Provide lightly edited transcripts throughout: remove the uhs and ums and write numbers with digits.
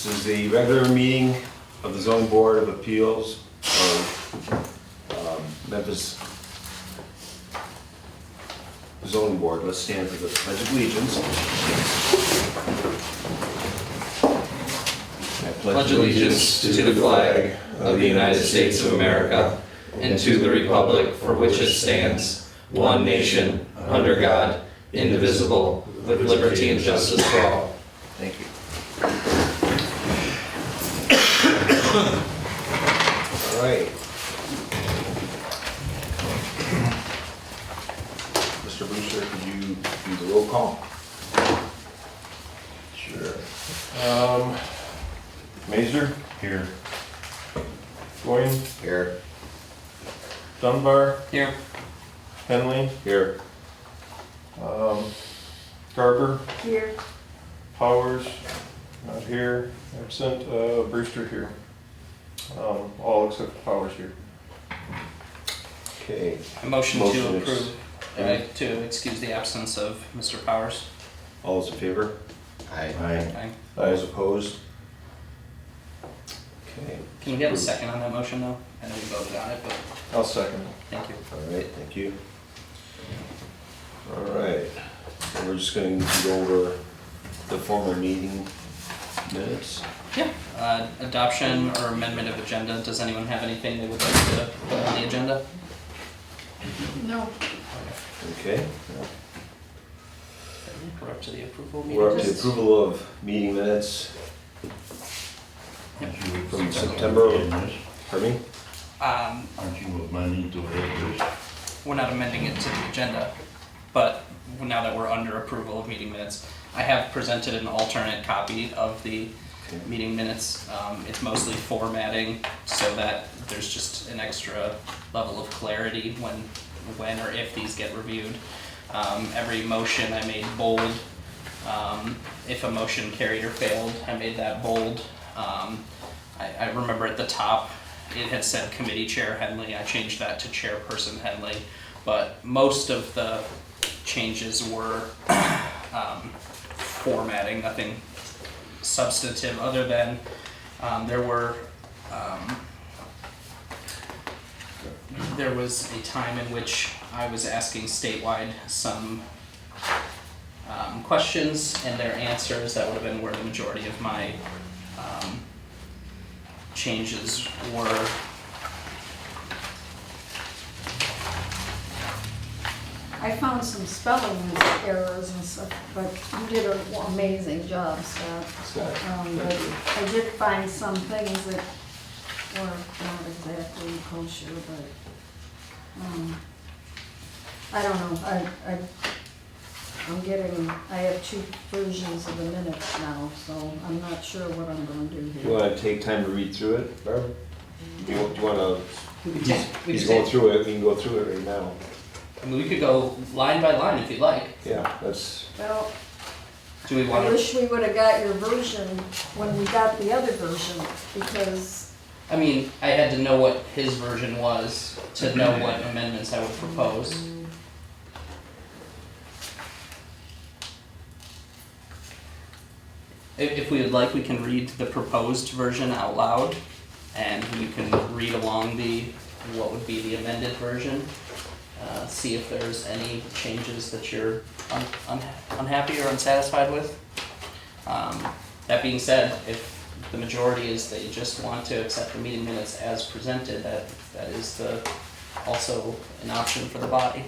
This is the regular meeting of the zoning board of appeals of Memphis zoning board. Let's stand for the pledge of allegiance. I Pledge allegiance to the flag of the United States of America and to the republic for which it stands, one nation, under God, indivisible, with liberty and justice for all. Thank you. All right. Mr. Boucher, could you do the roll call? Sure. Mazer? Here. Goyen? Here. Dunbar? Here. Henley? Here. Garber? Here. Powers? Not here. Absent. Brewster here. All except Powers here. Okay. A motion Motion to is- approve, to excuse the absence of Mr. Powers. All those in favor? Aye. Aye. All those opposed? Okay. Can we get a second on that motion though? I know we voted on it, but I'll second. thank you. All right, thank you. All right, so we're just going to go over the formal meeting minutes. Yeah. Adoption or amendment of agenda. Does anyone have anything they would like to put on the agenda? No. Okay, We're up to the approval we're up meeting. to approval of meeting minutes from September. Pardon me? Aren't you amending to it? We're not amending it to the agenda, but now that we're under approval of meeting minutes, I have presented an alternate copy of the meeting minutes. It's mostly formatting so that there's just an extra level of clarity when or if these get reviewed. Every motion I made bold. If a motion carried or failed, I made that bold. I remember at the top, it had said committee chair Henley. I changed that to chairperson Henley. But most of the changes were formatting, nothing substantive other than there was a time in which I was asking statewide some questions and their answers. That would have been where the majority of my changes were. I found some spelling errors and stuff, but you did an amazing job, Scott. But I did find some things that were not exactly kosher, but I don't know. I have two versions of the minutes now, so I'm not sure what I'm gonna do You here. want to take time to read through it, Barb? Do you want to, We he's could going take- through it, we can go through it right now. I mean, we could go line by line if you'd like. Yeah, that's, Well, Do we want I to? wish we would've got your version when we got the other version, because I mean, I had to know what his version was to know what amendments I would propose. If we would like, we can read the proposed version out loud, and you can read along what would be the amended version. See if there's any changes that you're unhappy or unsatisfied with. That being said, if the majority is they just want to accept the meeting minutes as presented, that is also an option for the body.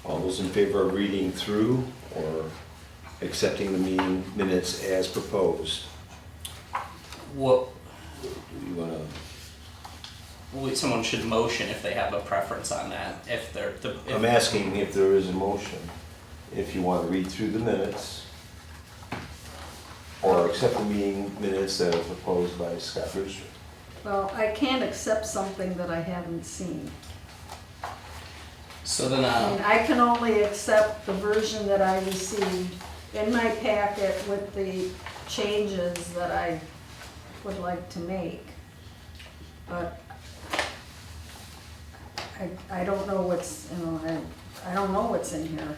all those in favor of reading through or accepting the meeting minutes as proposed? What, Do you want to? someone should motion if they have a preference on that, if they're, if. I'm asking if there is a motion, if you want to read through the minutes or accept the meeting minutes that are proposed by Scott Brewster. well, I can't accept something that I haven't seen. So then, I mean, I can only accept the version that I received in my packet with the changes that I would like to make. But I don't know what's, I don't know what's in here.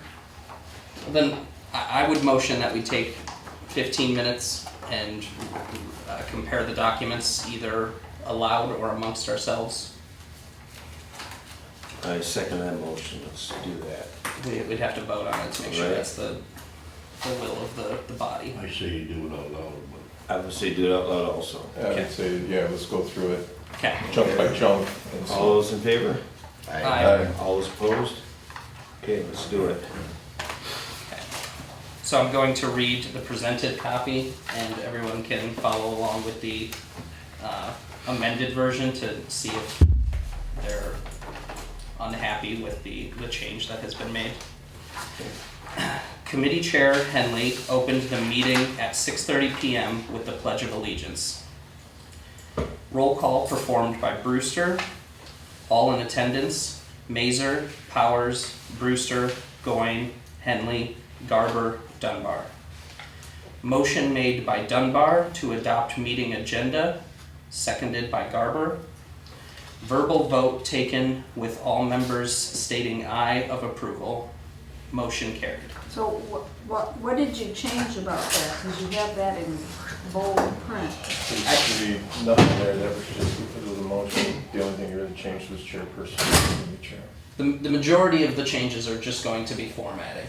then I would motion that we take 15 minutes and compare the documents either aloud or amongst ourselves. I second that motion, let's do that. We'd have to vote on it to make sure Right. that's the will of the body. I say you do it out loud, but I would say do it out loud also. I would say, yeah, let's go through it Okay. chunk by chunk. And All those in favor? Aye. All those opposed? Okay, let's do it. Okay. So I'm going to read the presented copy, and everyone can follow along with the amended version to see if they're unhappy with the change that has been made. Committee Chair Henley opened the meeting at 6:30 p.m. with the Pledge of Allegiance. Roll call performed by Brewster. All in attendance: Mazer, Powers, Brewster, Goyne, Henley, Garber, Dunbar. Motion made by Dunbar to adopt meeting agenda, seconded by Garber. Verbal vote taken with all members stating aye of approval. Motion carried. So what did you change about that? Because you have that in bold print. There should be nothing there, that was just because of the motion. The only thing you really changed was chairperson and the chair. The majority of the changes are just going to be formatting.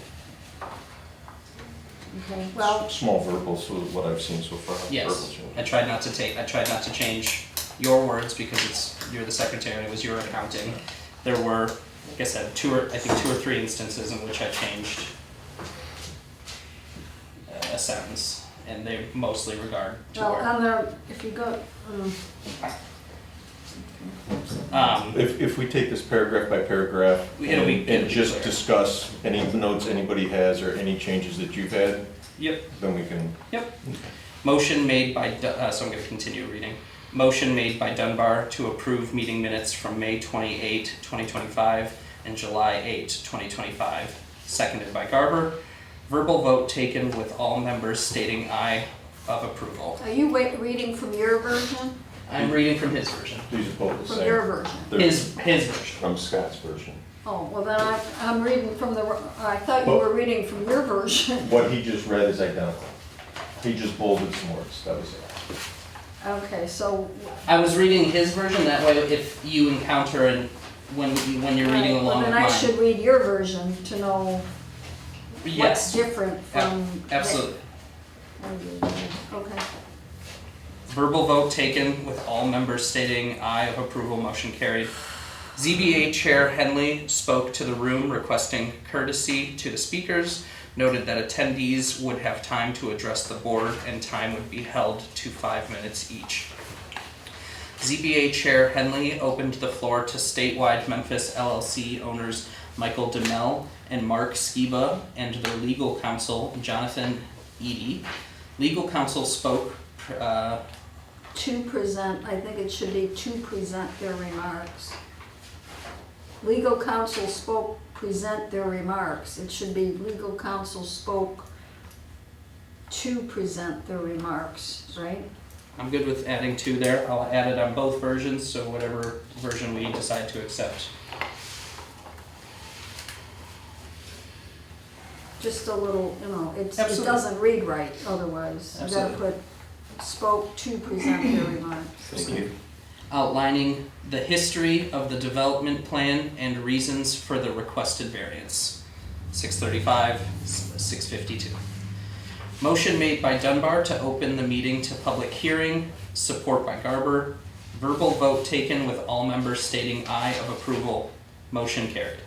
Okay, well, Small verbals was what I've seen so far. verbal Yes, changes. I tried not to change your words because you're the secretary and it was your accounting. There were, like I said, two or three instances in which I changed a sentence, and they mostly regard to well, where. on the, if you go, If we take this paragraph by paragraph It'll be and just clear. discuss any notes anybody has or any changes that you've had, Yep. then we can, Yep. Motion made by, so I'm going to continue reading. Motion made by Dunbar to approve meeting minutes from May 28, 2025 and July 8, 2025. Seconded by Garber. Verbal vote taken with all members stating aye of approval. are you reading from your version? I'm reading from his version. these are both the From your same. version? They're His version. From Scott's version. Oh, well then I'm reading from I thought you were reading from your version. What he just read is identical. He just bolded some words, that was it. Okay, so. I was reading his version, that way if you encounter an, when you're reading Right, along with well, then I mine. should read your version to know what's Yes, different from. absolutely. Okay. Verbal vote taken with all members stating aye of approval, motion carried. ZBA Chair Henley spoke to the room requesting courtesy to the speakers, noted that attendees would have time to address the board and time would be held to 5 minutes each. ZBA Chair Henley opened the floor to statewide Memphis LLC owners Michael DeMel and Mark Skiba and their legal counsel Jonathan Eady. Legal counsel spoke To present, I think it should be to present their remarks. Legal counsel spoke, present their remarks. It should be legal counsel spoke to present their remarks, right? I'm good with adding two there. I'll add it on both versions, so whatever version we decide to accept. Just a little, it Absolutely. doesn't read right otherwise. You gotta Absolutely. put spoke to present their remarks. Thank you. Outlining the history of the development plan and reasons for the requested variance. 635, 652. Motion made by Dunbar to open the meeting to public hearing, support by Garber. Verbal vote taken with all members stating aye of approval. Motion carried.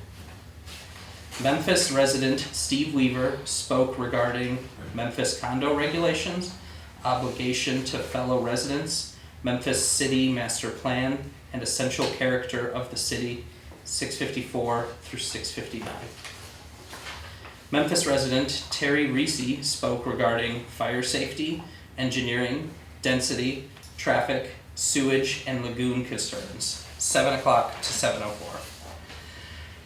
Memphis resident Steve Weaver spoke regarding Memphis condo regulations, obligation to fellow residents, Memphis City Master Plan, and essential character of the city, 654 through 659. Memphis resident Terry Reese spoke regarding fire safety, engineering, density, traffic, sewage, and lagoon concerns, 7 o'clock to 7:04.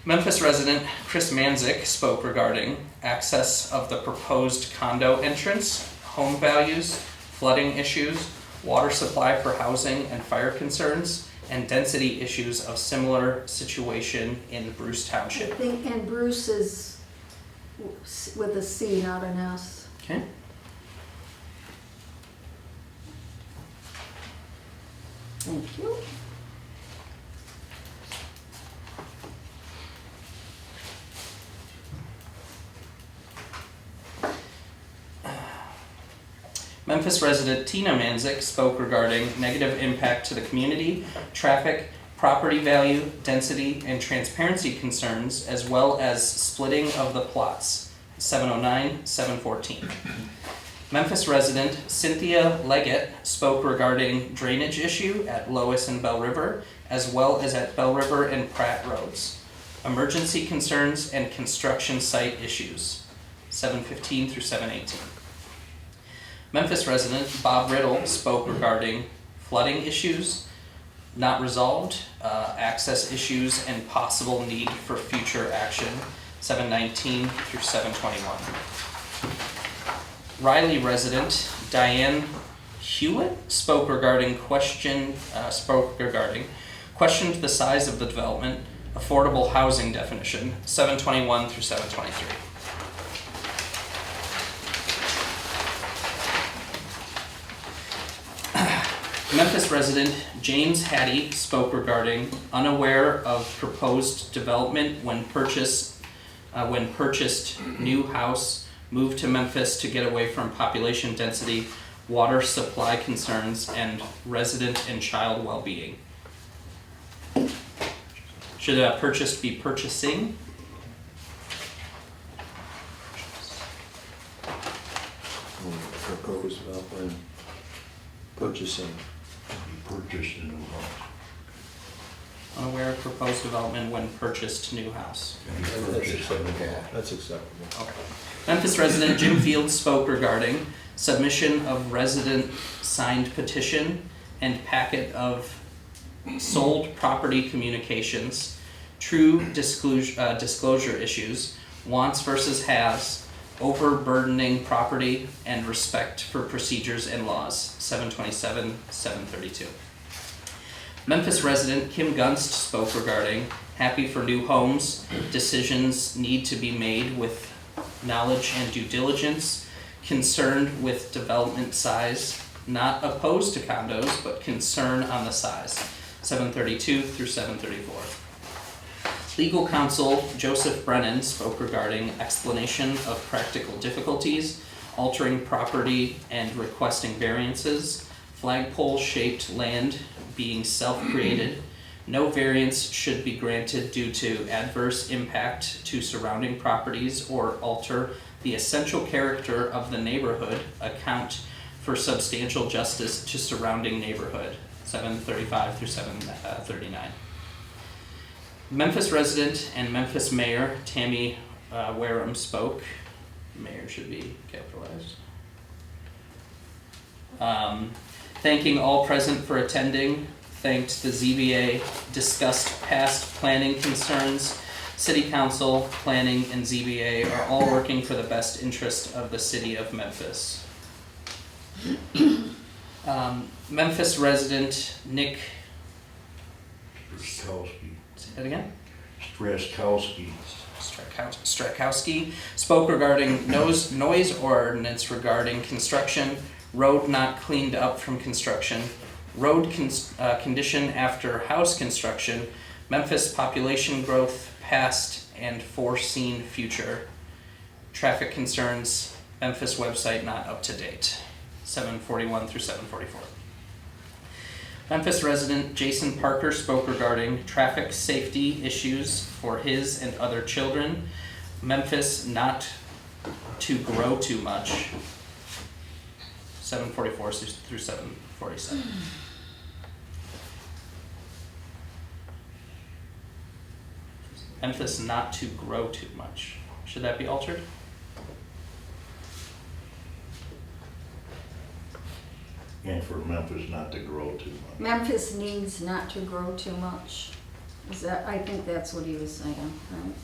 Memphis resident Chris Manzik spoke regarding access of the proposed condo entrance, home values, flooding issues, water supply for housing and fire concerns, and density issues of similar situation in Bruce I Township. think, and Bruce is with a C, not an S. Okay. Thank you. Memphis resident Tina Manzik spoke regarding negative impact to the community, traffic, property value, density, and transparency concerns, as well as splitting of the plots, 709, 714. Memphis resident Cynthia Leggett spoke regarding drainage issue at Lois and Bell River, as well as at Bell River and Pratt Roads, emergency concerns and construction site issues, 715 through 718. Memphis resident Bob Riddle spoke regarding flooding issues, not resolved, access issues, and possible need for future action, 719 through 721. Riley resident Diane Hewitt spoke regarding questioned the size of the development, affordable housing definition, 721 through 723. Memphis resident James Hattie spoke regarding unaware of proposed development when purchased new house, moved to Memphis to get away from population density, water supply concerns, and resident and child well-being. Should purchased be purchasing? Proposed development, purchasing. Be purchased a new house. Unaware of proposed development when purchased new house. Be That's purchased a new acceptable. house. That's acceptable. Okay. Memphis resident Jim Fields spoke regarding submission of resident signed petition and packet of sold property communications, true disclosure issues, wants versus has, overburdening property, and respect for procedures and laws, 727, 732. Memphis resident Kim Gunst spoke regarding happy for new homes, decisions need to be made with knowledge and due diligence, concerned with development size, not opposed to condos, but concern on the size, 732 through 734. Legal counsel Joseph Brennan spoke regarding explanation of practical difficulties, altering property and requesting variances, flagpole-shaped land being self-created, no variance should be granted due to adverse impact to surrounding properties or alter the essential character of the neighborhood, account for substantial justice to surrounding neighborhood, 735 through 739. Memphis resident and Memphis mayor Tammy Wareham spoke. Mayor should be capitalized. Thanking all present for attending, thanked the ZBA, discussed past planning concerns. City Council, Planning, and ZBA are all working for the best interest of the city of Memphis. Memphis resident Nick, Strakowski. say that again? Strakowski. Strakowski spoke regarding noise ordinance regarding construction, road not cleaned up from construction, road condition after house construction, Memphis population growth past and foreseen future, traffic concerns, Memphis website not up to date, 741 through 744. Memphis resident Jason Parker spoke regarding traffic safety issues for his and other children, Memphis not to grow too much, 744 through 747. Memphis not to grow too much. Should that be altered? And for Memphis not to grow too much. Memphis needs not to grow too much. Is that, I think that's what he was saying, right?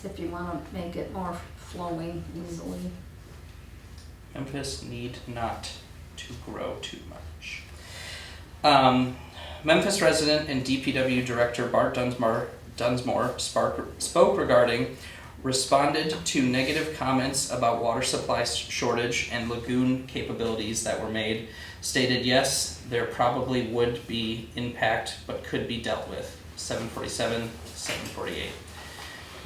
If you wanna make it more flowing easily. Memphis need not to grow too much. Memphis resident and DPW Director Bart Dunsmore spoke regarding responded to negative comments about water supply shortage and lagoon capabilities that were made, stated yes, there probably would be impact but could be dealt with. 747, 748.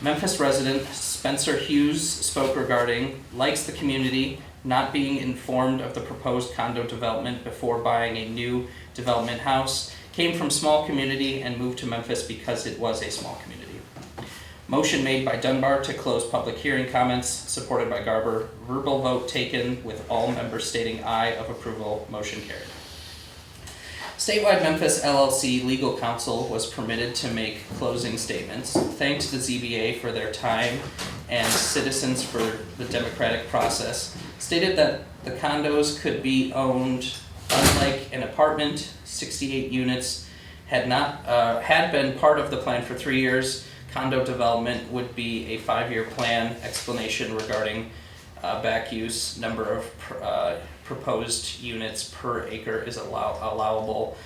Memphis resident Spencer Hughes spoke regarding likes the community, not being informed of the proposed condo development before buying a new development house, came from small community and moved to Memphis because it was a small community. Motion made by Dunbar to close public hearing comments, supported by Garber. Verbal vote taken with all members stating aye of approval. Motion carried. Statewide Memphis LLC legal counsel was permitted to make closing statements, thanked the ZBA for their time and citizens for the democratic process, stated that the condos could be owned unlike an apartment, 68 units, had been part of the plan for 3 years. Condo development would be a 5-year plan. Explanation regarding back use, number of proposed units per acre is allowable.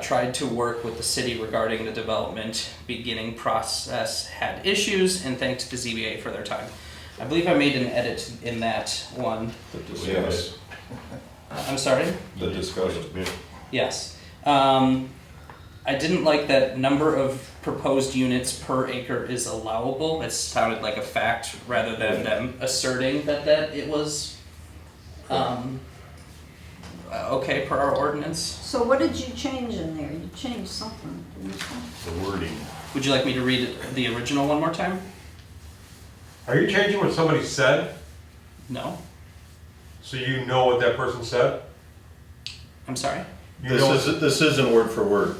Tried to work with the city regarding the development. Beginning process had issues, and thanked the ZBA for their time. I believe I made an edit in that one. The discuss. I'm sorry? The discussion. Yes. I didn't like that number of proposed units per acre is allowable. It sounded like a fact rather than them asserting that it was okay per our ordinance. So what did you change in there? You changed something, didn't you? The wording. Would you like me to read the original one more time? Are you changing what somebody said, No. so you know what that person said? I'm sorry? You know, This isn't word for word.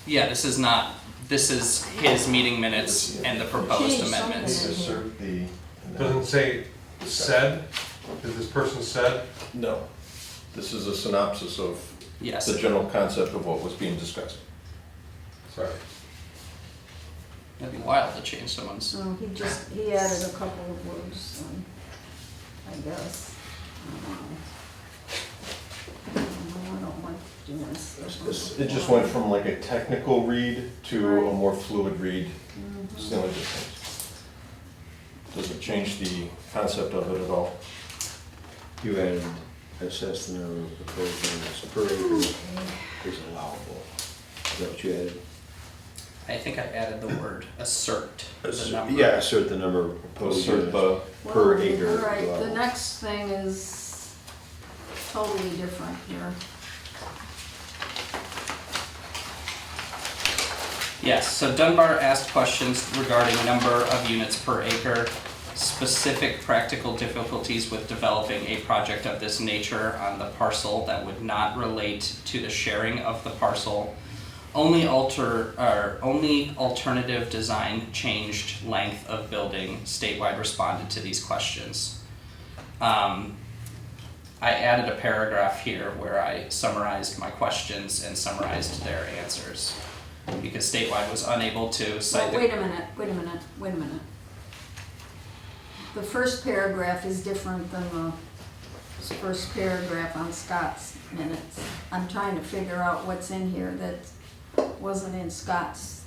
Yeah, this is not. This is his meeting minutes and the proposed Change amendments. something. Assert the. doesn't say said, that this person said? No. This is a synopsis of Yes. the general concept of what was being discussed. Sorry. That'd be wild to change someone's. So he added a couple of words, I guess. I don't like doing stuff. It just went from like a technical read to a more fluid read. It's the only difference. Doesn't change the concept of it at all. You added assess the number of proposed units per acre is allowable. Is that what you added? I think I added the word assert. The number. Yeah, assert the number of proposed Assert units the, per Well, acre. All right, the allowable. next thing is totally different here. Yes, so Dunbar asked questions regarding number of units per acre, specific practical difficulties with developing a project of this nature on the parcel that would not relate to the sharing of the parcel. Only alternative design changed length of building. Statewide responded to these questions. I added a paragraph here where I summarized my questions and summarized their answers, because Statewide was unable to cite Well, wait a minute. The first paragraph is different than the first paragraph on Scott's minutes. I'm trying to figure out what's in here that wasn't in Scott's.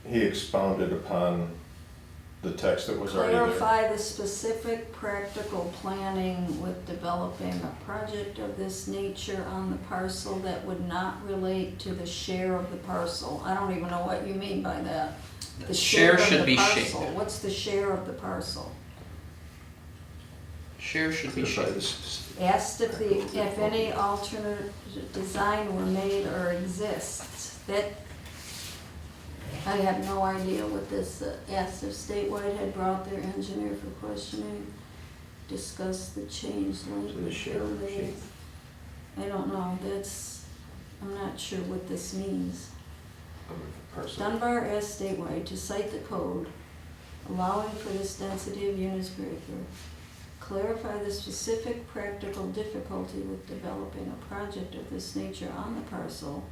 he expounded upon the text that was already there. Clarify the specific practical planning with developing a project of this nature on the parcel that would not relate to the share of the parcel. I don't even know what you mean by that. The Share of should the be parcel. shaped. What's the share of the parcel? Share should be Clarify shaped. the specific- Asked if any alternate design were made or exists. That, I have no idea what this, asked if Statewide had brought their engineer for questioning, discuss the changed length So the of share of the building. I don't know, I'm not sure what this means. Parcel. Dunbar asked Statewide to cite the code allowing for this density of units per acre. Clarify the specific practical difficulty with developing a project of this nature on the parcel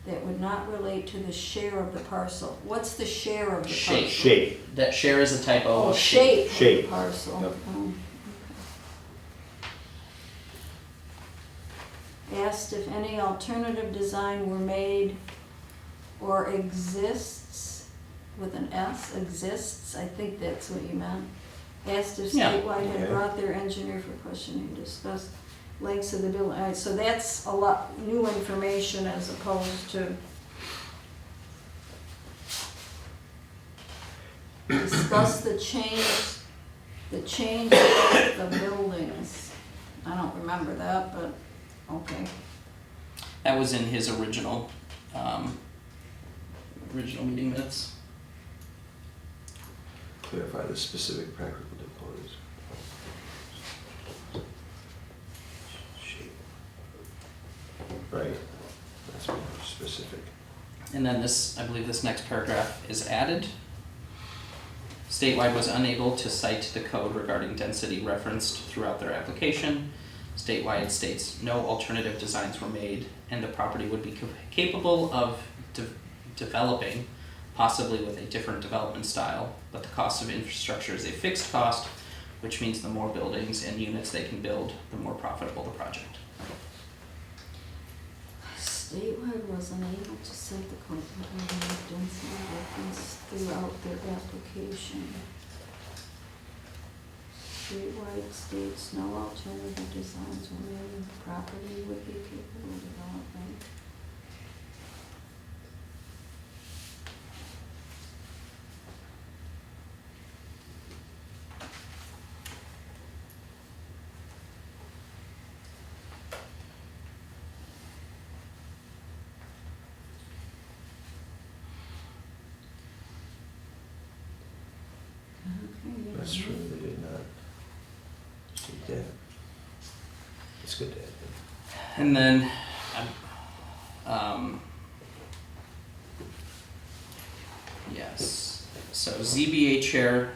that would not relate to the share of the parcel. What's the share of the parcel? Shape. Shape. That share is a typo Oh, of shape of the Shape. parcel. Yep. Okay. asked if any alternative design were made or exists, with an S, exists, I think that's what you meant. Asked if Yeah. statewide had Okay. brought their engineer for questioning, discussed lengths of the building. All right, so that's a lot, new information as opposed to discuss the change of the buildings. I don't remember that, but, okay. That was in his original meeting minutes. Clarify the specific practical difficulties. Shape. Right, that's more specific. And then this, I believe this next paragraph is added. Statewide was unable to cite the code regarding density referenced throughout their application. Statewide states no alternative designs were made and the property would be capable of developing, possibly with a different development style, but the cost of infrastructure is a fixed cost, which means the more buildings and units they can build, the more profitable the project. Statewide was unable to cite the code regarding density reference throughout their application. Statewide states no alternative designs were made and the property would be capable of developing. Okay. That's true, they did not state that. It's good to add that. And then, yes, so ZBA Chair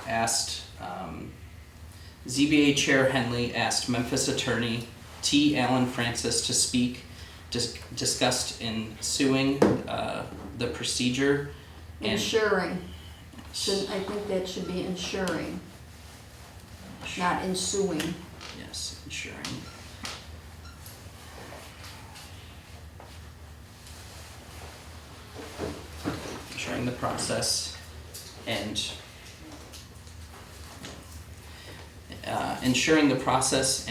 asked, ZBA Chair Henley asked Memphis Attorney T. Allen Francis to speak, discussed ensuing the procedure and Ensuring, shouldn't, I think that should be ensuring, not ensuing. yes, ensuring. Ensuring the process and ensuring the process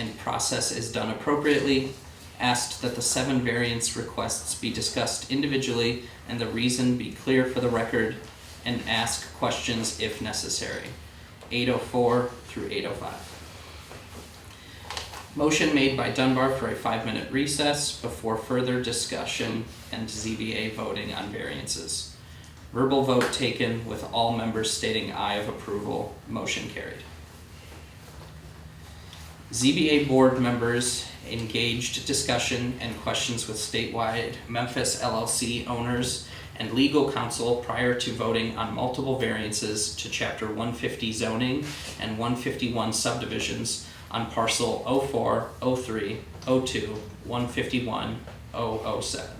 is done appropriately, asked that the 7 variance requests be discussed individually and the reason be clear for the record, and ask questions if necessary. 804 through 805. Motion made by Dunbar for a 5-minute recess before further discussion and ZBA voting on variances. Verbal vote taken with all members stating aye of approval. Motion carried. ZBA board members engaged discussion and questions with statewide Memphis LLC owners and legal counsel prior to voting on multiple variances to Chapter 150 zoning and 151 subdivisions on parcel 04, 03, 02, 151, 007.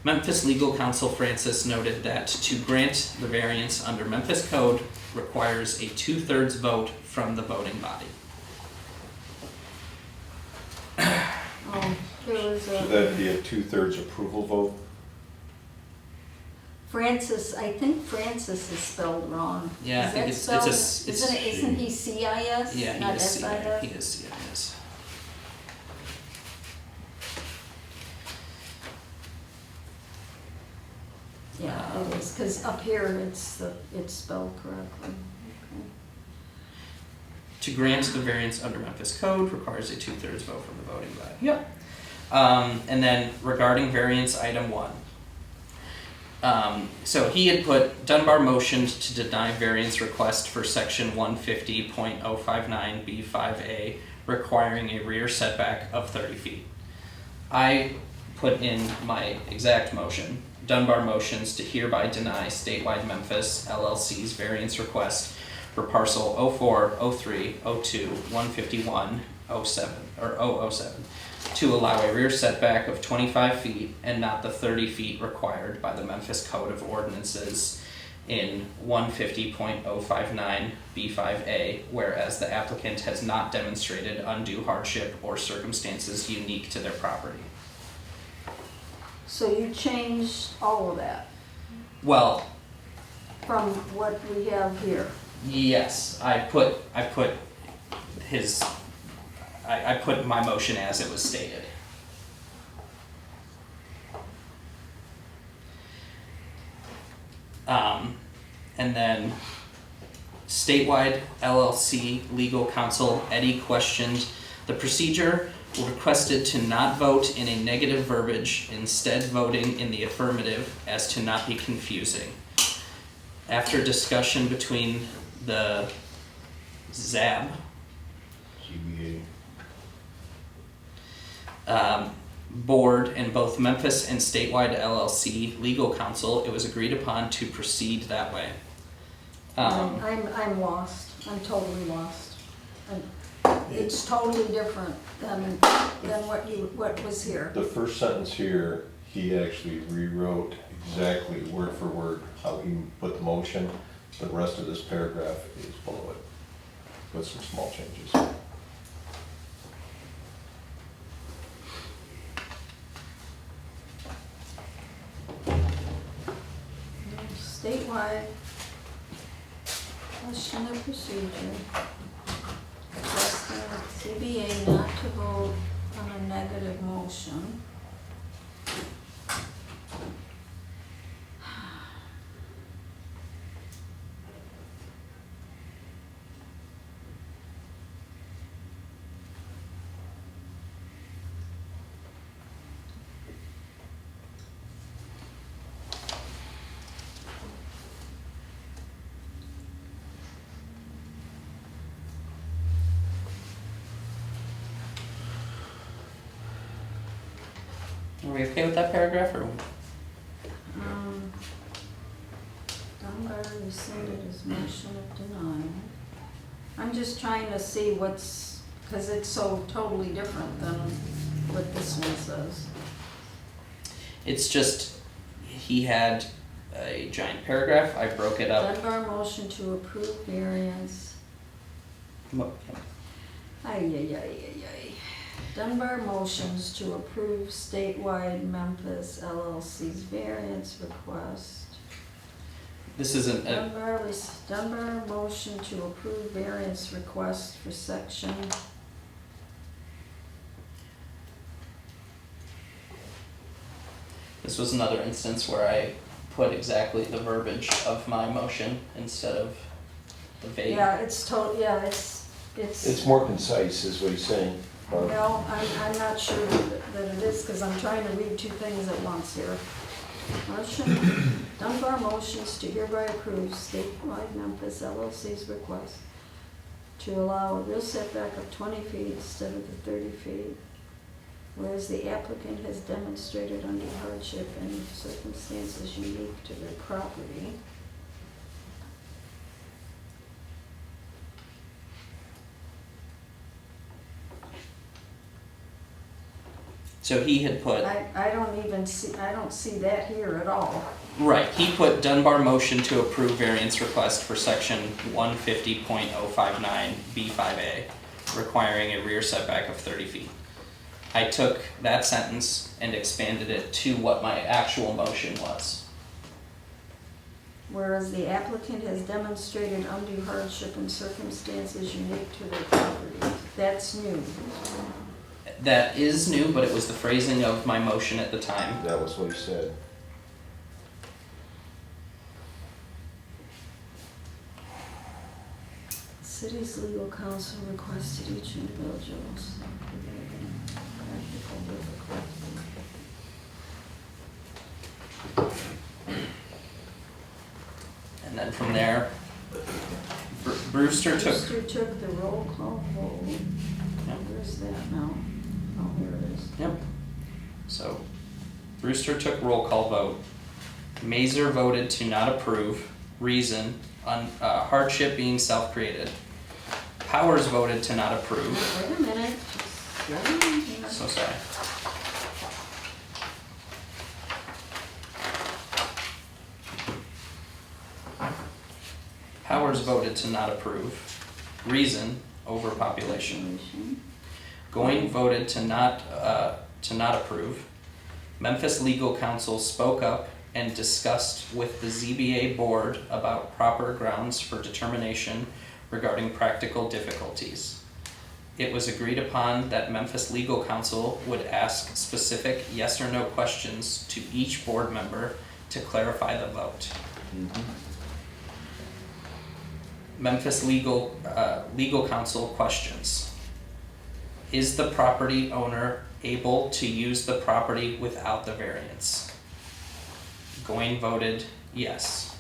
Memphis legal counsel Francis noted that to grant the variance under Memphis code requires a 2/3 vote from the voting body. There was So a, that'd be a 2/3 approval vote? Francis, I think Francis is spelled wrong. Yeah, I Is think that it's spelled- a s- it's- Isn't he CIS, Yeah, not he is SIS? CIS. He is CIS. Yeah, it is, because up here it's spelled correctly. Okay. To grant the variance under Memphis code requires a 2/3 vote from the voting body. Yep. And then regarding variance item 1. So he had put, Dunbar motioned to deny variance request for section 150.059B5A requiring a rear setback of 30 feet. I put in my exact motion. Dunbar motions to hereby deny statewide Memphis LLC's variance request for parcel 04, 03, 02, 151, 07, or 007, to allow a rear setback of 25 feet and not the 30 feet required by the Memphis Code of Ordinances in 150.059B5A, whereas the applicant has not demonstrated undue hardship or circumstances unique to their property. So you changed all of that Well, from what we have here? yes, I put my motion as it was stated. And then statewide LLC legal counsel Eddie questioned the procedure, requested to not vote in a negative verbiage, instead voting in the affirmative as to not be confusing. After discussion between the ZAB, CBA. board and both Memphis and statewide LLC legal counsel, it was agreed upon to proceed that way. I'm lost, I'm totally lost. It's totally different than what was here. The first sentence here, he actually rewrote exactly word for word how he put the motion. The rest of this paragraph is below it, with some small changes. Statewide, question of procedure. Requesting CBA not to vote on a negative motion. Are we okay with that paragraph, or? Dunbar rescinded his motion of denial. I'm just trying to see what's, because it's so totally different than what this one says. It's just, he had a giant paragraph, I broke it up. Dunbar motion to approve variance. Ay. Dunbar motions to approve statewide Memphis LLC's variance request. This isn't, Dunbar motion to approve variance request for section. this was another instance where I put exactly the verbiage of my motion instead of the vague. Yeah, it's It's more concise, is what he's saying. No, I'm not sure that it is, because I'm trying to read two things at once here. Motion, Dunbar motions to hereby approve statewide Memphis LLC's request to allow a rear setback of 20 feet instead of the 30 feet, whereas the applicant has demonstrated undue hardship and circumstances unique to their property. So he had put, I don't see that here at all. right, he put Dunbar motion to approve variance request for section 150.059 B5A, requiring a rear setback of 30 feet. I took that sentence and expanded it to what my actual motion was. Whereas the applicant has demonstrated undue hardship and circumstances unique to their property. That's new. That is new, but it was the phrasing of my motion at the time. That was what he said. City's legal counsel requested each individual's practical difficulty. And then from there, Brewster took, Brewster took the roll call vote. Yep. Where's that now? Oh, here it is. Yep. So Brewster took roll call vote. Mazer voted to not approve. Reason, hardship being self-created. Powers voted to not approve. Wait a minute. Just let me hear. So sorry. Powers voted to not approve. Reason, overpopulation. Going voted to not approve. Memphis legal counsel spoke up and discussed with the ZBA board about proper grounds for determination regarding practical difficulties. It was agreed upon that Memphis legal counsel would ask specific yes or no questions to each board member to clarify the vote. Memphis legal counsel questions. Is the property owner able to use the property without the variance? Goin voted yes.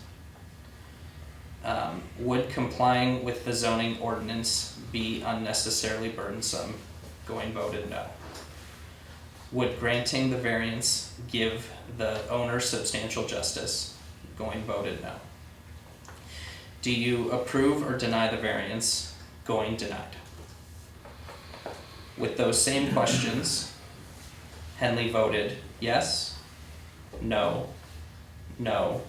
Would complying with the zoning ordinance be unnecessarily burdensome? Goin voted no. Would granting the variance give the owner substantial justice? Goin voted no. Do you approve or deny the variance? Goin denied. With those same questions, Henley voted yes, no, no,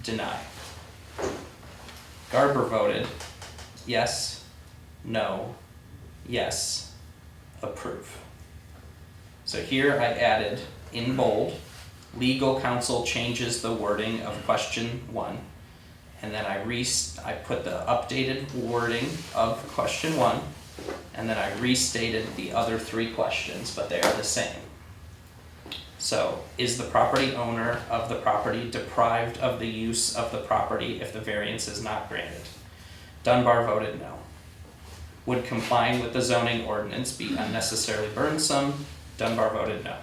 deny. Garber voted yes, no, yes, approve. So here I added in bold, legal counsel changes the wording of question 1. And then I put the updated wording of question 1, and then I restated the other 3 questions, but they are the same. So, is the property owner of the property deprived of the use of the property if the variance is not granted? Dunbar voted no. Would complying with the zoning ordinance be unnecessarily burdensome? Dunbar voted no.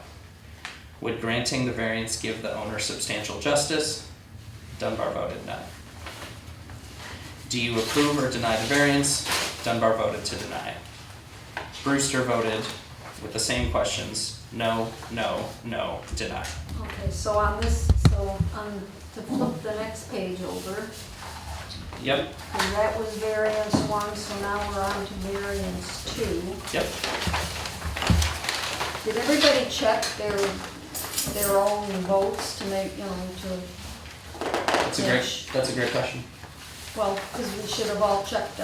Would granting the variance give the owner substantial justice? Dunbar voted no. Do you approve or deny the variance? Dunbar voted to deny. Brewster voted with the same questions, no, no, no, deny. Okay, so to flip the next page over, Yep, and that was variance 1, so now we're on to variance 2. yep. Did everybody check their own votes to make, That's a great question. well, because we should have all checked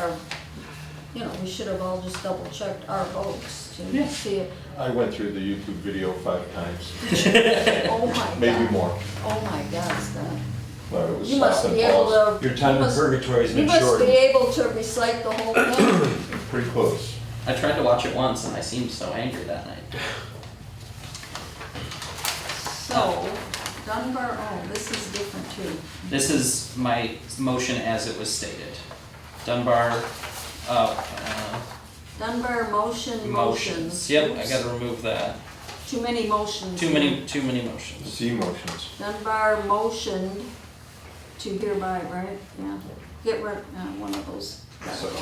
we should have all just double checked our votes to see it. I went through the YouTube video 5 times, Oh my God. maybe more. Oh my God, Scott. Well, it was You must stop and be able pause. to. Your time you in must- purgatory has You been must be shortened. able to recite the whole thing. Pretty close. I tried to watch it once and I seemed so angry that night. So, Dunbar, this is different too. This is my motion as it was stated. Dunbar, Dunbar motions. motions. Yep, I Oops. gotta remove that. Too many motions. Too many motions. C motions. Dunbar motioned to hereby, right? Yeah. Get rid, one of those. Gotta go.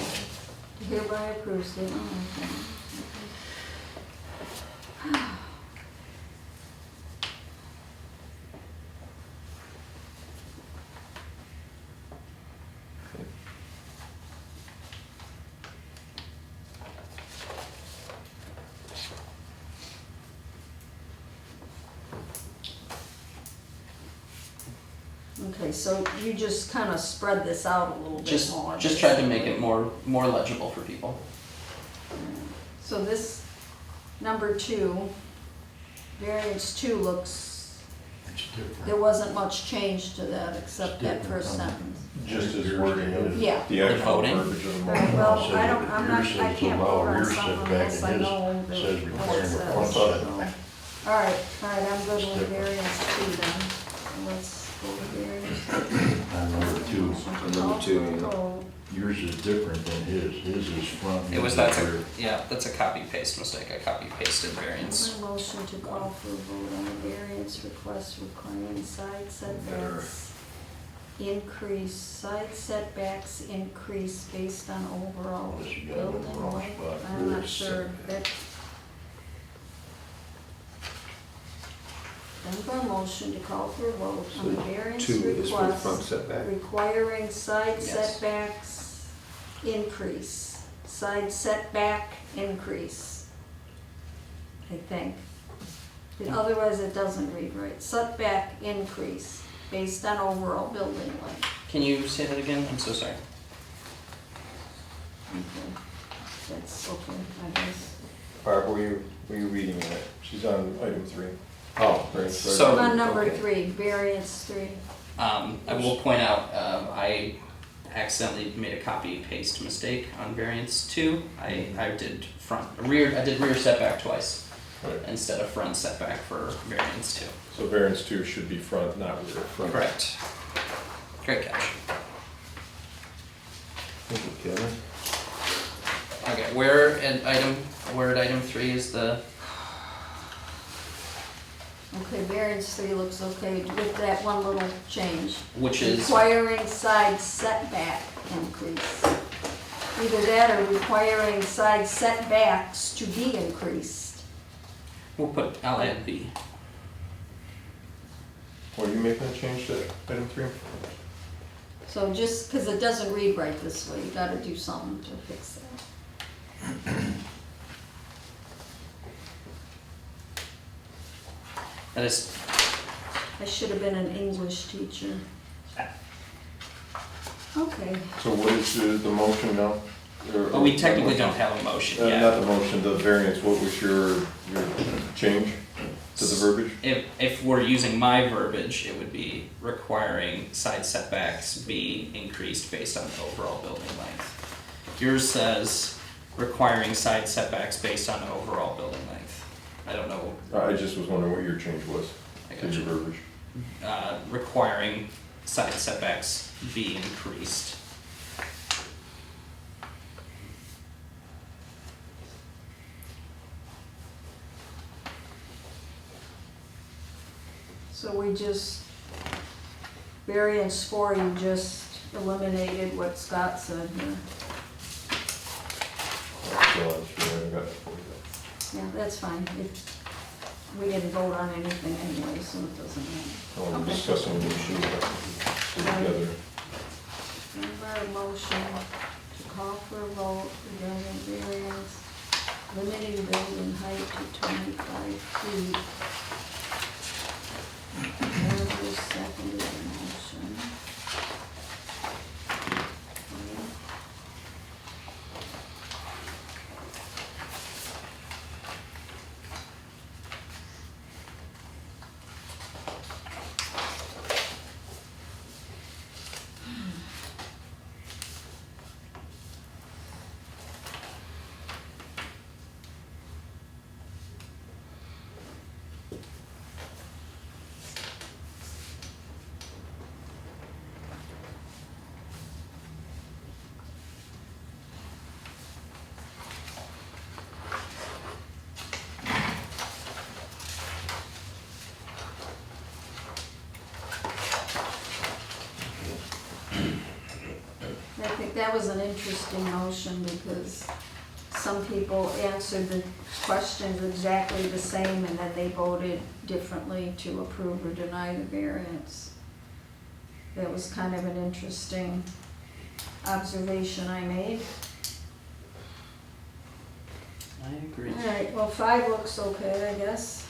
Hereby approves it. Oh, okay. Okay, so you just kind of spread this out a little bit more. Just tried to make it more legible for people. So this, number 2, variance 2 looks, It's different. there wasn't much change to that except that different first from- sentence. Just as wording of Yeah. the actual voting? verbiage of the All right, motion. well, Says I don't, it- I'm not, yours I says can't allow vote on rear something setback, unless I and his know says what it requiring a says. front So, setback. all right, I'm good with Different. variance 2 then. Let's go with variance. On number 2, Number 2, yeah. Oh, yours is different than his. His is front. It was, yours is that's a, rear. yeah, that's a copy paste mistake. I copy pasted variance. my motion to call for a vote on the variance request requiring side setbacks increase based on overall Unless you got it in the building wrong height. spot. I'm Rear not sure that. Dunbar motion to call for a vote on the variance 2 is for the front request setback. requiring side Yes. setbacks side setback increase, I think. Otherwise, it doesn't read right. Setback increase based on overall building length. Can you say that again? I'm so sorry. Okay, that's okay, I guess. Barb, were you reading that? She's on item 3. Oh, right. So- I'm on number Okay. 3, variance 3. I will point out, I accidentally made a copy paste mistake on variance 2. I did rear setback twice Right. instead of front setback for variance 2. So variance 2 should be front, not rear. Front. Correct. Great catch. Thank you, Kevin. Okay, where at item 3 is the, Okay, variance 3 looks okay with that one little change. which is, Requiring side setback increase. Either that or requiring side setbacks to be increased. I'll add B. Are you making a change to item 3? So just, because it doesn't read right this way, you gotta do something to fix that. That is, I should have been an English teacher. Okay, So what is the motion now? well, we technically don't have a motion yet. Not the motion, the variance, what was your change to the verbiage? If we're using my verbiage, it would be requiring side setbacks be increased based on the overall building length. Yours says requiring side setbacks based on overall building length. I don't know, I just was wondering what your change was I to got your you. verbiage. Requiring side setbacks be increased. so we just, variance 4, you just eliminated what Scott said here. So, I got it for you. Yeah, that's fine. We didn't vote on anything anyway, so it doesn't matter. Oh, we're Okay. discussing the issue together. Remember a motion to call for a vote regarding variance, limiting building height to 25 feet. Whoever seconded the motion. I think that was an interesting motion because some people answered the questions exactly the same and then they voted differently to approve or deny the variance. That was kind of an interesting observation I made. I agree. All right, well, 5 looks okay, I guess.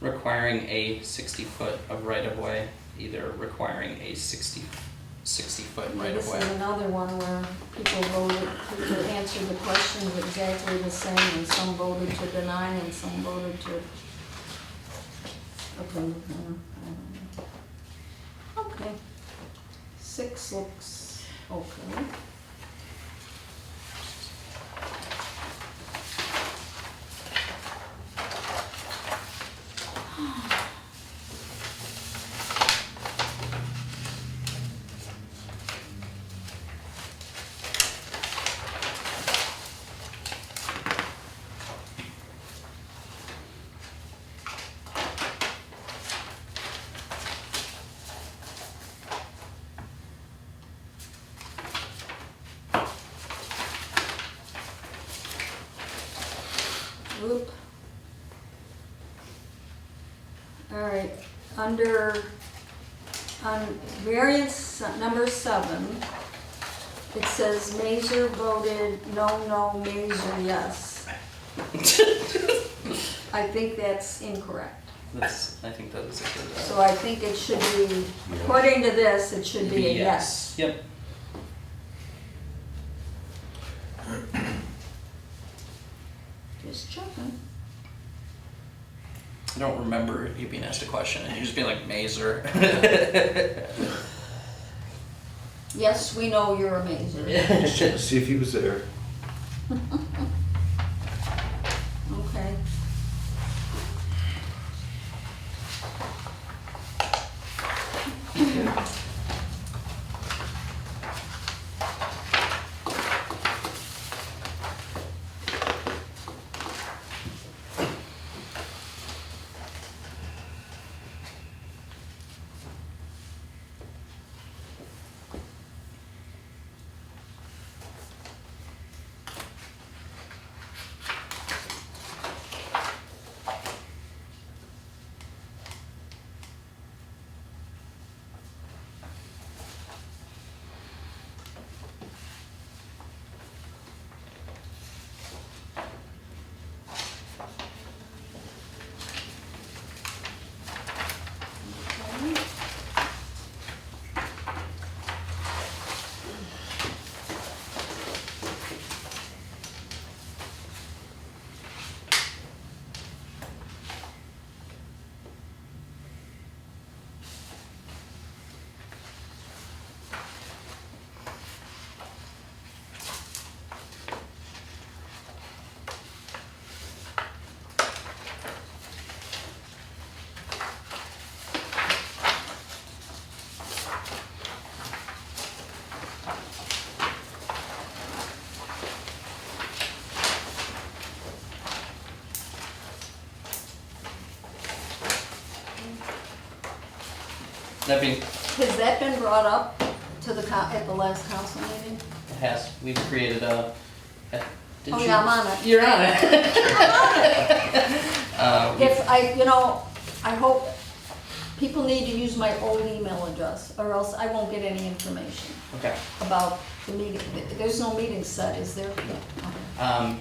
Requiring a 60-foot of right-of-way, either requiring a 60-foot Yeah, right-of-way. This is another one where people answered the questions exactly the same, and some voted to deny and some voted to approve. I don't know. Okay. 6 looks okay. Oop. All right, under, on variance number 7, it says Mazer voted no, Mazer yes. I think that's incorrect. I think that is a good. So I think it should be, according to this, it should be a yes. Yep. Just checking. I don't remember you being asked a question and you just being like Mazer. Yes, we know you're a Mazer. Just check to see if he was there. Okay. That being, Has that been brought up to the, at the last council meeting? it has, we've created a did Oh, you? yeah, I'm on it. You're on it. If I, you know, I hope, people need to use my old email address, or else I won't get any information Okay. about the meeting. There's no meeting set, is there? Okay. I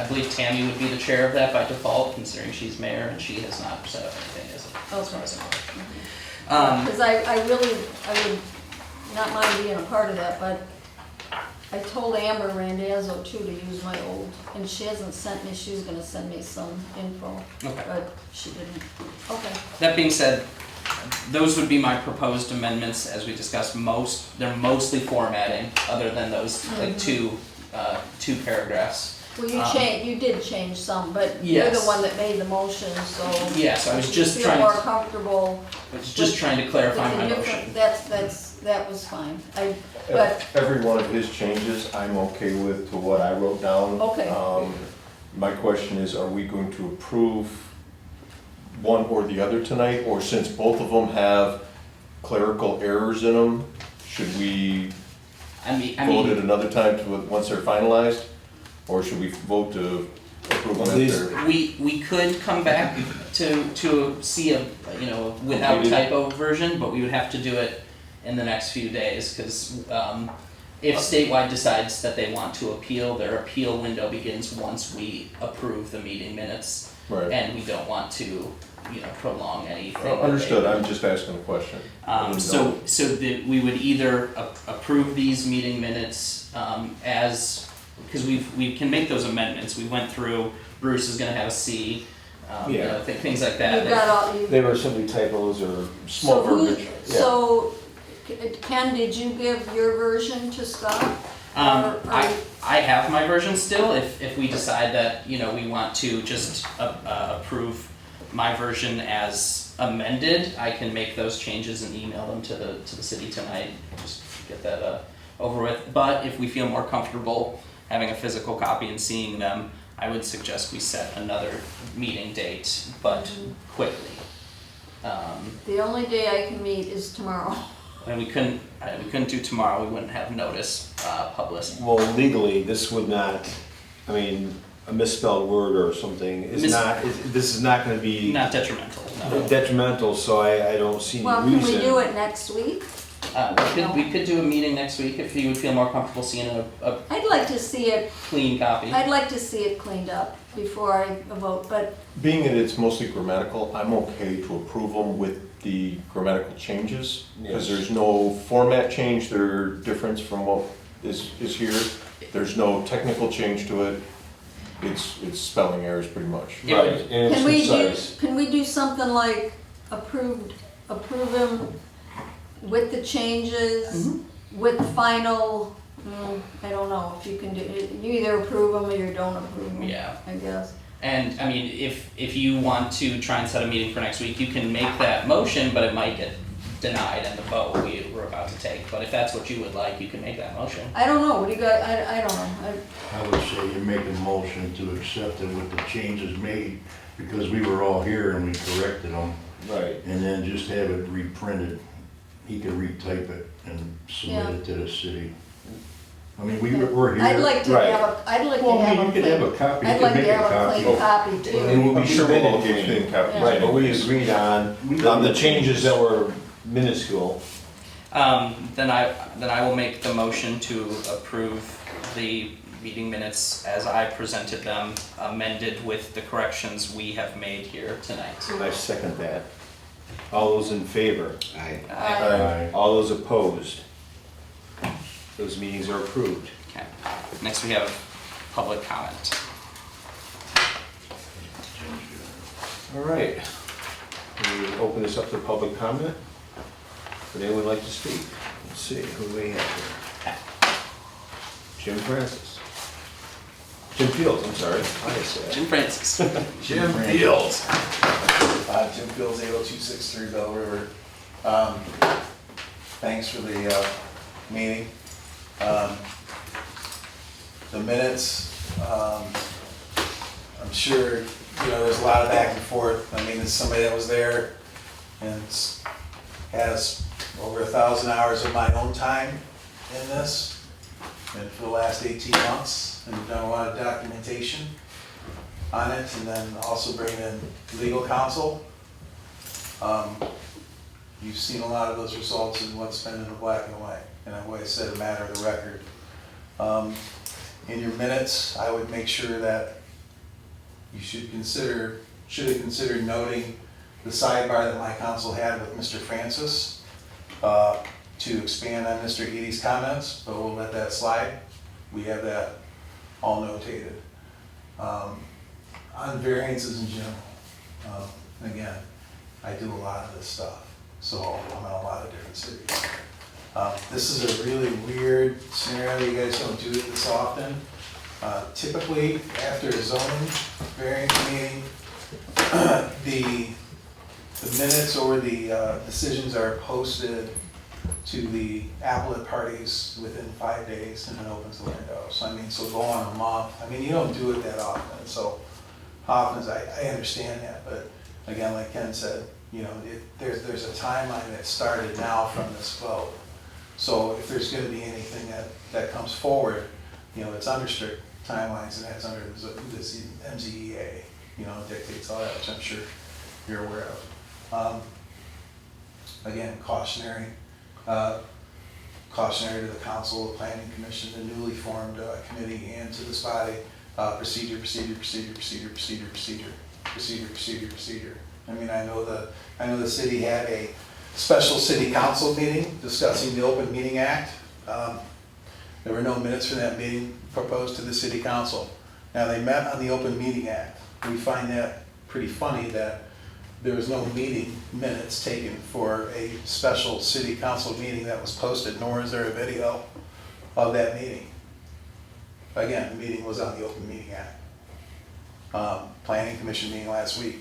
believe Tammy would be the chair of that by default, considering she's mayor and she has not set up anything as far as I know. Because I really, I would not mind being a part of that, but I told Amber Randazzo too to use my old, and she hasn't sent me, she was gonna send me some info, Okay. but she didn't. Okay. That being said, those would be my proposed amendments, as we discussed. They're mostly formatting, other than those like two paragraphs. Well, you did change some, but you're the Yes. one that made the motion, so. Yes, I was if just you trying feel to- more comfortable. I was just trying to clarify with my the motion. different- that was fine. But, Every one of his changes, I'm okay with to what I wrote down. Okay. My question is, are we going to approve one or the other tonight? Or since both of them have clerical errors in them, should we I mean, vote at another time once they're finalized? Or should we vote to approve them These- after? we could come back to see a, without Completed. typo version, but we would have to do it in the next few days, because if statewide decides that they want to appeal, their appeal window begins once we approve the meeting minutes. Right. And we don't want to, prolong anything. Understood, I'm just asking a question. I didn't know. So that we would either approve these meeting minutes because we can make those amendments. We went through, Bruce is gonna have a C, Yeah. things like that. you've got all, They were simply typos or small so who, verbiage. Yeah. so, Ken, did you give your version to Scott? Or- I have my version still, if we decide that, we want to just approve my version as amended, I can make those changes and email them to the city tonight, just get that over with. But if we feel more comfortable having a physical copy and seeing them, I would suggest we set another meeting date, but quickly. The only day I can meet is tomorrow. And we couldn't do tomorrow, we wouldn't have notice published. Well, legally, this would not I mean, a misspelled word or something is this is not gonna be Not detrimental, no. detrimental, so I don't see Well, any can reason. we do it next week? We could do a meeting next week if you would feel more comfortable seeing a I'd like to see it, clean copy. I'd like to see it cleaned up before I vote, but Being that it's mostly grammatical, I'm okay to approve them with the grammatical changes, because Yes. there's no format change, there difference from what is here. There's no technical change to it. It's spelling errors pretty much. Right, and can we it's do, concise. can we do something like approve them with the changes, with final, I don't know if you can do, you either approve them or you don't approve them. Yeah. I guess. And I mean, if you want to try and set a meeting for next week, you can make that motion, but it might get denied in the vote we're about to take. But if that's what you would like, you can make that motion. I don't know, what do you guys, I don't know. I would say you make a motion to accept it with the changes made, because we were all here and we corrected them, Right. and then just have it reprinted. He could retype it and submit Yeah. it to the city. I mean, we're here. I'd like to Right. have Well, I mean, you could have a copy, you I'd could like make to a have a copy. clean copy And too. we'll be sure we'll all Submitted, get clean copies. Right, but we agreed on the changes that were minuscule. Then I will make the motion to approve the meeting minutes as I presented them, amended with the corrections we have made here tonight. I second that. All those in favor? Aye. Aye. All those opposed? Those meetings are approved. Okay. Next we have public comment. All right. We open this up to public comment. Would anyone like to speak? Let's see, who do we have here? Jim Francis. Jim Fields, I'm sorry. I said. Jim Francis. Jim Fields. Jim Fields, 80263 Bell River. Thanks for the meeting. The minutes, I'm sure, there's a lot of back and forth. I mean, as somebody that was there and has over 1,000 hours of my own time in this, and for the last 18 months, and done a lot of documentation on it, and then also bringing in legal counsel. You've seen a lot of those results in what's been in the black and white, and I've always said a matter of the record. In your minutes, I would make sure that you should have considered noting the sidebar that my counsel had with Mr. Francis to expand on Mr. Eady's comments, but we'll let that slide. We have that all notated. On variances in general, again, I do a lot of this stuff, so I'm in a lot of different cities. This is a really weird scenario, you guys don't do it this often. Typically, after a zoning variance meeting, the minutes or the decisions are posted to the appellate parties within 5 days and then opens the window. So I mean, so go on a month. I mean, you don't do it that often, so often as I understand that, but again, like Ken said, there's a timeline that started now from this vote. So if there's gonna be anything that comes forward, it's under strict timelines and that's under this MZEA, dictates all that, which I'm sure you're aware of. Again, cautionary to the council, the planning commission, the newly formed committee, and to this body, procedure. I mean, I know the city had a special city council meeting discussing the Open Meeting Act. There were no minutes from that meeting proposed to the city council. Now, they met on the Open Meeting Act. We find that pretty funny that there was no meeting minutes taken for a special city council meeting that was posted, nor is there a video of that meeting. Again, the meeting was on the Open Meeting Act. Planning Commission meeting last week.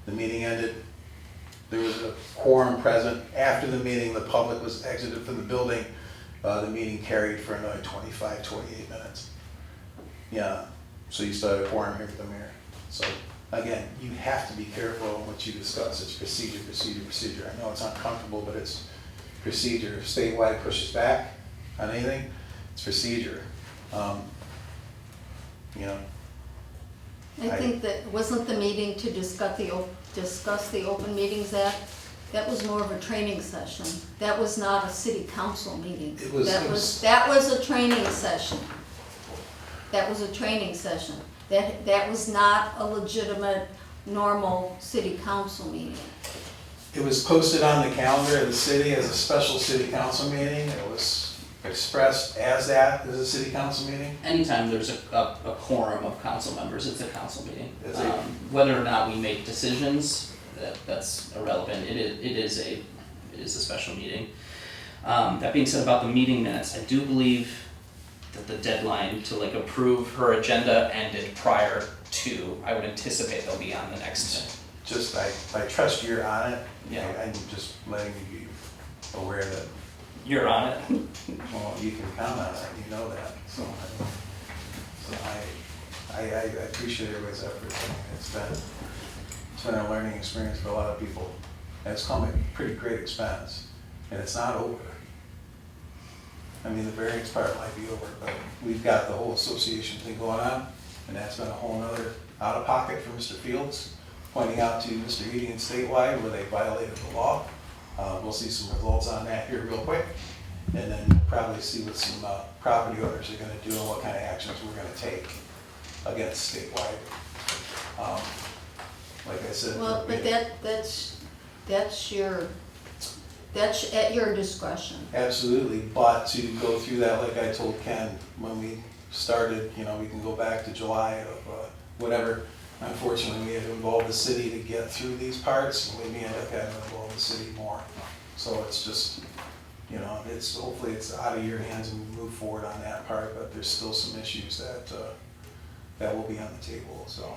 The meeting ended. There was a quorum present. After the meeting, the public was exited from the building. The meeting carried for another 25, 28 minutes. Yeah, so you still have a quorum here for the mayor. So again, you have to be careful on what you discuss. It's procedure. I know it's uncomfortable, but it's procedure. If statewide pushes back on anything, it's procedure. you know. I think that, wasn't the meeting to discuss the Open Meetings Act? That was more of a training session. That was not a city council meeting. It was- That was a training session. That was a training session. That was not a legitimate, normal city council meeting. It was posted on the calendar of the city as a special city council meeting. It was expressed as that, as a city council meeting. Anytime there's a quorum of council members, it's a council meeting. It's a- Whether or not we make decisions, that's irrelevant. It is a special meeting. That being said, about the meeting minutes, I do believe that the deadline to like approve her agenda ended prior to, I would anticipate they'll be on the next. Just, I trust you're on it. Yeah. I'm just letting you be aware that, You're on it. well, you can count on it, you know that, so I appreciate everybody's efforts. I mean, it's been a learning experience for a lot of people. And it's come at pretty great expense, and it's not over. I mean, the variance part might be over, but we've got the whole association thing going on, and that's been a whole nother out-of-pocket for Mr. Fields, pointing out to Mr. Eady and statewide where they violated the law. We'll see some results on that here real quick, and then probably see what some property owners are gonna do and what kind of actions we're gonna take against statewide. Like I said. Well, but that's at your discretion. Absolutely, but to go through that, like I told Ken, when we started, you know, we can go back to July of whatever. Unfortunately, we had to involve the city to get through these parts, and we may end up having to involve the city more. So it's just, you know, hopefully it's out of your hands and we move forward on that part, but there's still some issues that will be on the table, so,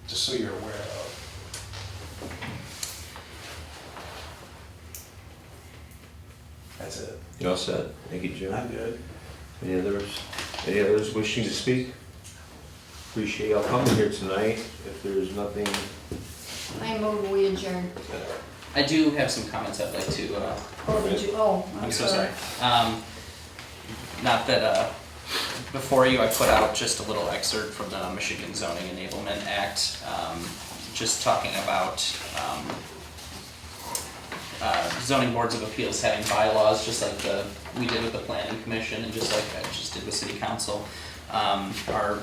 just so you're aware of. That's it. You all set? Thank you, Jim. I'm good. Any others wishing to speak? Appreciate y'all coming here tonight. If there's nothing, I move we adjourn. I do have some comments I'd like to. Oh, did you, oh, I'm so sorry. Not that, before you, I put out just a little excerpt from the Michigan Zoning Enablement Act, just talking about zoning boards of appeals having bylaws, just like we did with the planning commission and just like I just did with city council. Our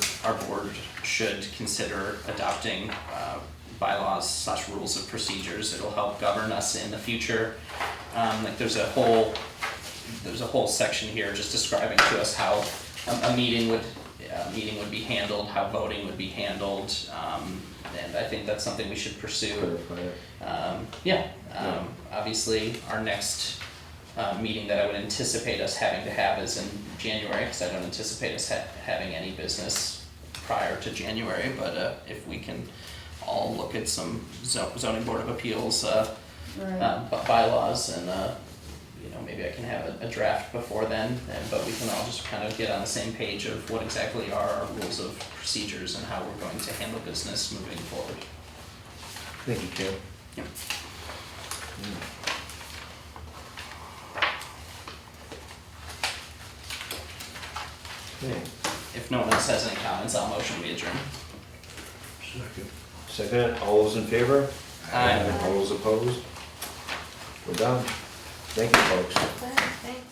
board should consider adopting bylaws / rules of procedures. It'll help govern us in the future. Like there's a whole section here just describing to us how a meeting would be handled, how voting would be handled, and I think that's something we should pursue. Obviously, our next meeting that I would anticipate us having to have is in January, because I don't anticipate us having any business prior to January, but if we can all look at some zoning board of appeals bylaws and maybe I can have a draft before then, but we can all just kind of get on the same page of what exactly are our rules of procedures and how we're going to handle business moving forward. thank you, Kim. Yep. Okay. If no one else has any comments, I'll motion we adjourn. Second, all those in favor? Aye. All those opposed? We're done. Thank you, folks. Thanks.